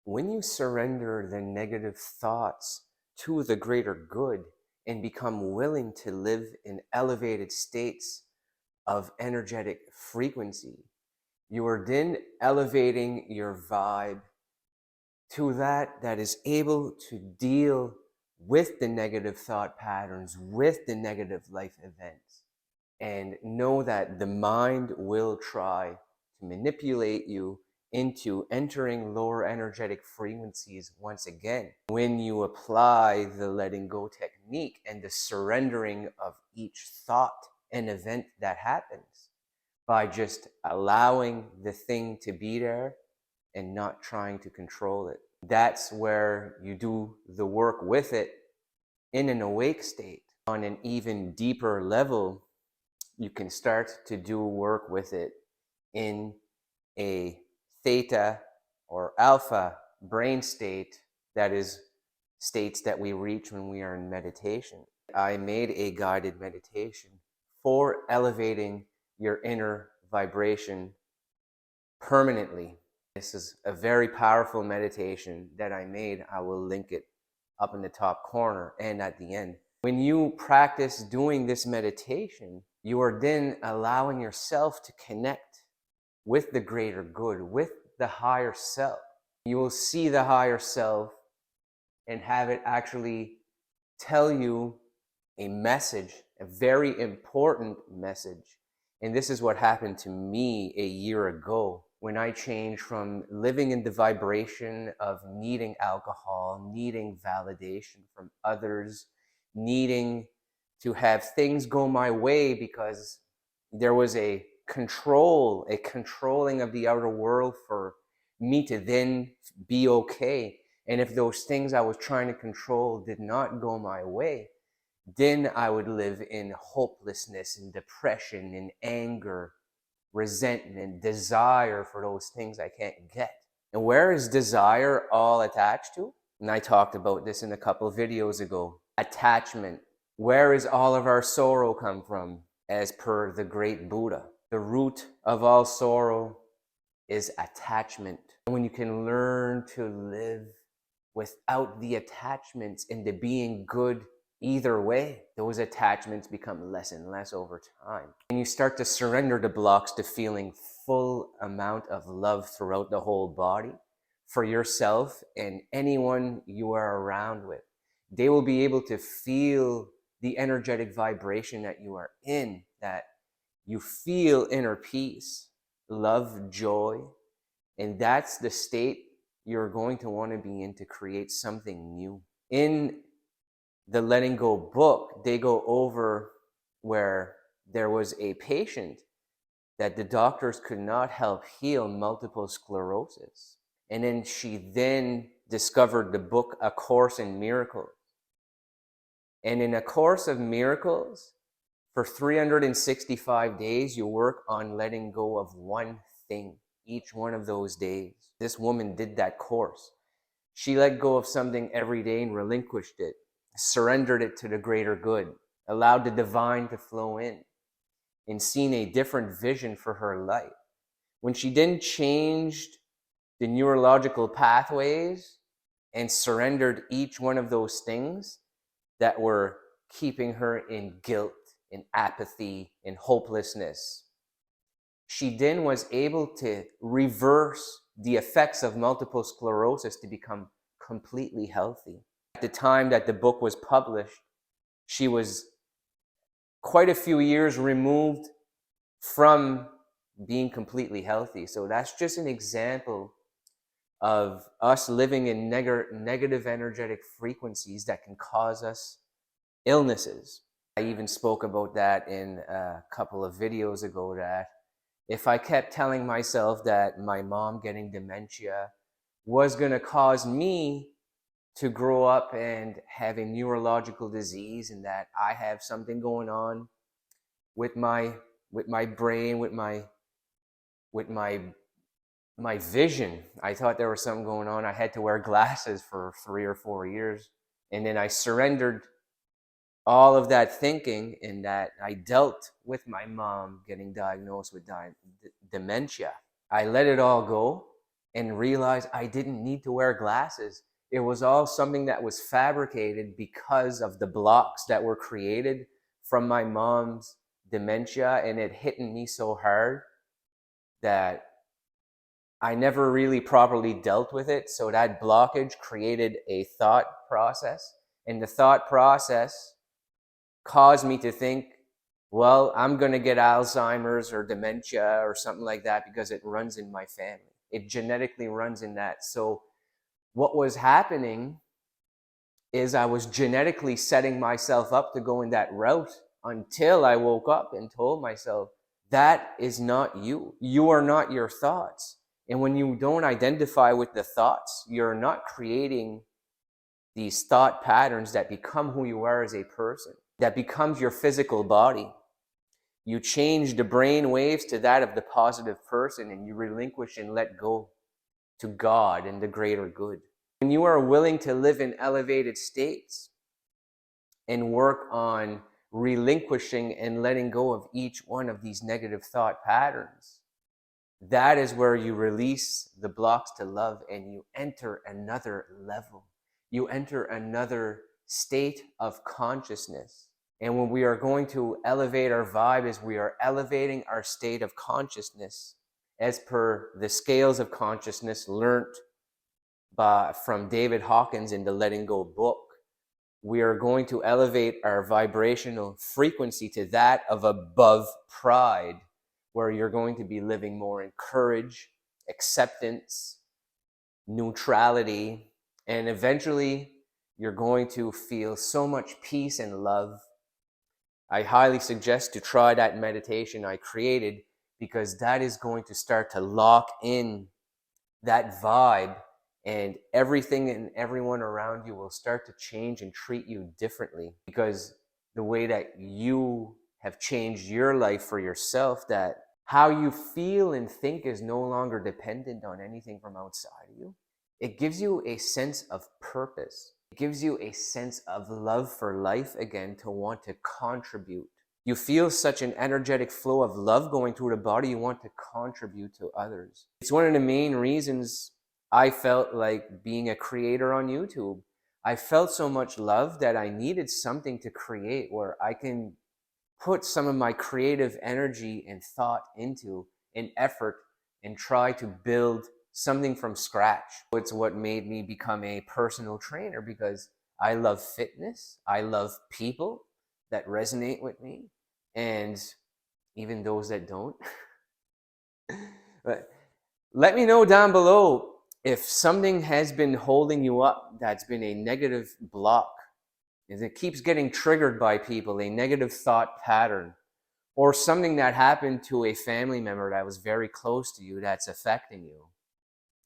When you surrender the negative thoughts to the greater good and become willing to live in elevated states of energetic frequency, you are then elevating your vibe to that is able to deal with the negative thought patterns, with the negative life events, and know that the mind will try to manipulate you into entering lower energetic frequencies once again. When you apply the letting go technique and the surrendering of each thought and event that happens by just allowing the thing to be there and not trying to control it. That's where you do the work with it in an awake state. On an even deeper level, you can start to do work with it in a theta or alpha brain state, that is states that we reach when we are in meditation. I made a guided meditation for elevating your inner vibration permanently. This is a very powerful meditation that I made. I will link it up in the top corner and at the end. When you practice doing this meditation, you are then allowing yourself to connect with the greater good, with the higher self. You will see the higher self and have it actually tell you a message, a very important message. And this is what happened to me a year ago when I changed from living in the vibration of needing alcohol, needing validation from others, needing to have things go my way because there was a controlling of the outer world for me to then be okay. And if those things I was trying to control did not go my way, then I would live in hopelessness and depression and anger, resentment, desire for those things I can't get. And where is desire all attached to? And I talked about this in a couple of videos ago. Attachment. Where is all of our sorrow come from? As per the great Buddha, the root of all sorrow is attachment. And when you can learn to live without the attachments and the being good either way, those attachments become less and less over time. And you start to surrender the blocks to feeling full amount of love throughout the whole body for yourself and anyone you are around with. They will be able to feel the energetic vibration that you are in, that you feel inner peace, love, joy, and that's the state you're going to want to be in to create something new. In the Letting Go book, they go over where there was a patient that the doctors could not help heal multiple sclerosis. And then she then discovered the book, A Course in Miracles. And in A Course of Miracles, for 365 days, you work on letting go of one thing each one of those days. This woman did that course. She let go of something every day and relinquished it, surrendered it to the greater good, allowed the divine to flow in, and seen a different vision for her life. When she then changed the neurological pathways and surrendered each one of those things that were keeping her in guilt, in apathy, in hopelessness, she then was able to reverse the effects of multiple sclerosis to become completely healthy. At the time that the book was published, she was quite a few years removed from being completely healthy. So that's just an example of us living in negative energetic frequencies that can cause us illnesses. I even spoke about that in a couple of videos ago, that if I kept telling myself that my mom getting dementia was going to cause me to grow up and have a neurological disease, and that I have something going on with my brain, with my vision. I thought there was something going on. I had to wear glasses for 3 or 4 years. And then I surrendered all of that thinking, in that I dealt with my mom getting diagnosed with dementia. I let it all go, and realized I didn't need to wear glasses. It was all something that was fabricated because of the blocks that were created from my mom's dementia, and it hit me so hard that I never really properly dealt with it. So that blockage created a thought process, and the thought process caused me to think, well, I'm going to get Alzheimer's or dementia or something like that because it runs in my family. It genetically runs in that. So what was happening is I was genetically setting myself up to go in that route until I woke up and told myself, that is not you. You are not your thoughts. And when you don't identify with the thoughts, you're not creating these thought patterns that become who you are as a person, that becomes your physical body. You change the brain waves to that of the positive person, and you relinquish and let go to God and the greater good. When you are willing to live in elevated states and work on relinquishing and letting go of each one of these negative thought patterns, that is where you release the blocks to love and you enter another level. You enter another state of consciousness. And when we are going to elevate our vibe, is we are elevating our state of consciousness as per the scales of consciousness learnt from David Hawkins in the Letting Go book. We are going to elevate our vibrational frequency to that of above pride, where you're going to be living more in courage, acceptance, neutrality, and eventually you're going to feel so much peace and love. I highly suggest to try that meditation I created, because that is going to start to lock in that vibe, and everything and everyone around you will start to change and treat you differently, because the way that you have changed your life for yourself, that how you feel and think is no longer dependent on anything from outside of you. It gives you a sense of purpose. It gives you a sense of love for life again, to want to contribute. You feel such an energetic flow of love going through the body, you want to contribute to others. It's one of the main reasons I felt like being a creator on YouTube. I felt so much love that I needed something to create where I can put some of my creative energy and thought into an effort and try to build something from scratch. It's what made me become a personal trainer, because I love fitness. I love people that resonate with me, and even those that don't. But let me know down below if something has been holding you up, that's been a negative block, if it keeps getting triggered by people, a negative thought pattern, or something that happened to a family member that was very close to you that's affecting you.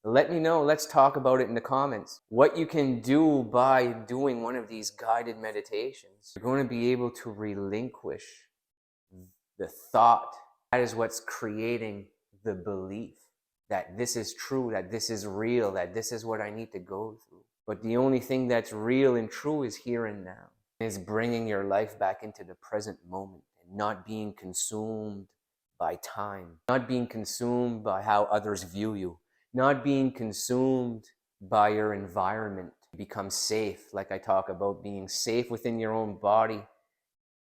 Let me know. Let's talk about it in the comments. What you can do by doing one of these guided meditations, you're going to be able to relinquish the thought. That is what's creating the belief that this is true, that this is real, that this is what I need to go through. But the only thing that's real and true is here and now. Is bringing your life back into the present moment and not being consumed by time, not being consumed by how others view you, not being consumed by your environment. Become safe, like I talk about being safe within your own body,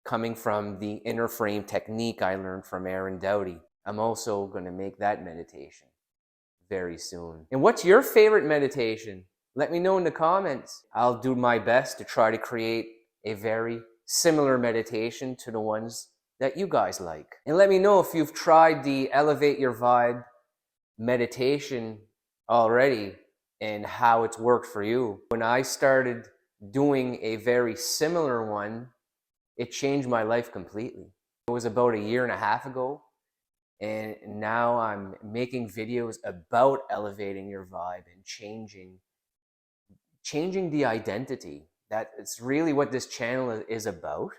coming from the inner frame technique I learned from Aaron Doughty. I'm also going to make that meditation very soon. And what's your favorite meditation? Let me know in the comments. I'll do my best to try to create a very similar meditation to the ones that you guys like. And let me know if you've tried the Elevate Your Vibe meditation already and how it's worked for you. When I started doing a very similar one, it changed my life completely. It was about 1.5 years ago. And now I'm making videos about elevating your vibe and changing the identity. That it's really what this channel is about.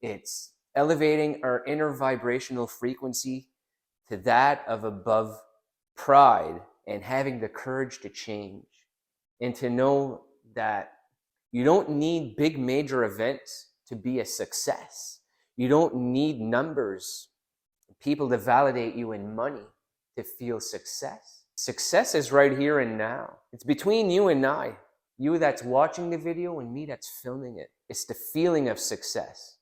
It's elevating our inner vibrational frequency to that of above pride, and having the courage to change, and to know that you don't need big major events to be a success. You don't need numbers, people to validate you, in money to feel success. Success is right here and now. It's between you and I. You that's watching the video and me that's filming it. It's the feeling of success.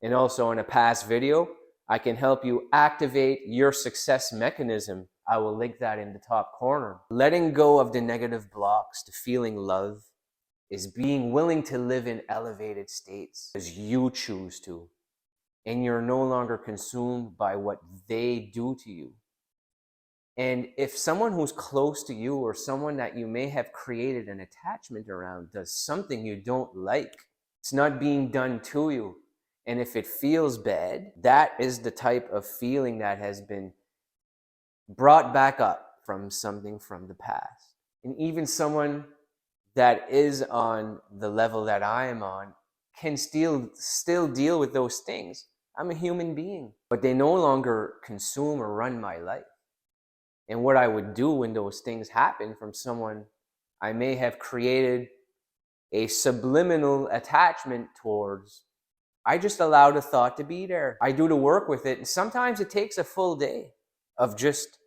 And also in a past video, I can help you activate your success mechanism. I will link that in the top corner. Letting go of the negative blocks to feeling love is being willing to live in elevated states as you choose to. And you're no longer consumed by what they do to you. And if someone who's close to you or someone that you may have created an attachment around does something you don't like, it's not being done to you. And if it feels bad, that is the type of feeling that has been brought back up from something from the past. And even someone that is on the level that I am on can still deal with those things. I'm a human being, but they no longer consume or run my life. And what I would do when those things happen from someone I may have created a subliminal attachment towards, I just allow the thought to be there. I do the work with it. And sometimes it takes a full day of just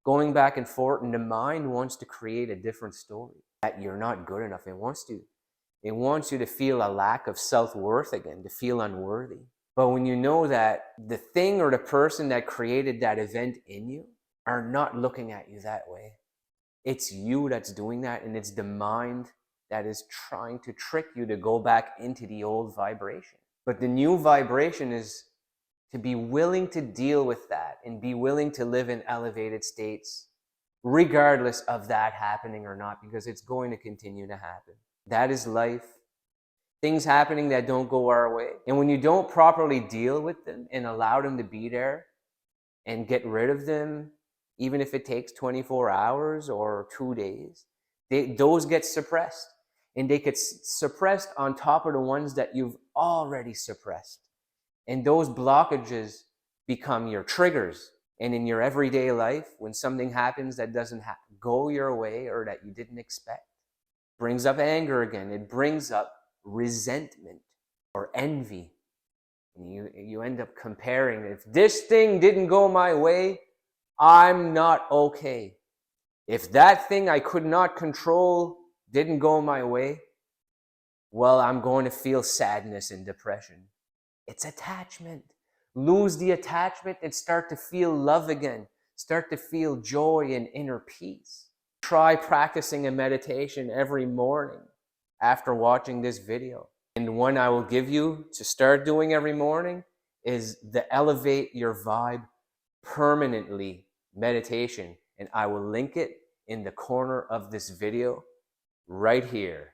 going back and forth. And the mind wants to create a different story that you're not good enough. It wants you to feel a lack of self-worth again, to feel unworthy. But when you know that the thing or the person that created that event in you are not looking at you that way. It's you that's doing that, and it's the mind that is trying to trick you to go back into the old vibration. But the new vibration is to be willing to deal with that and be willing to live in elevated states regardless of that happening or not, because it's going to continue to happen. That is life. Things happening that don't go our way. And when you don't properly deal with them and allow them to be there and get rid of them, even if it takes 24 hours or 2 days, those get suppressed. And they get suppressed on top of the ones that you've already suppressed. And those blockages become your triggers. And in your everyday life, when something happens that doesn't go your way or that you didn't expect, brings up anger again. It brings up resentment or envy. And you end up comparing. If this thing didn't go my way, I'm not okay. If that thing I could not control didn't go my way, well, I'm going to feel sadness and depression. It's attachment. Lose the attachment and start to feel love again. Start to feel joy and inner peace. Try practicing a meditation every morning after watching this video. And one I will give you to start doing every morning is the Elevate Your Vibe Permanently meditation. And I will link it in the corner of this video right here.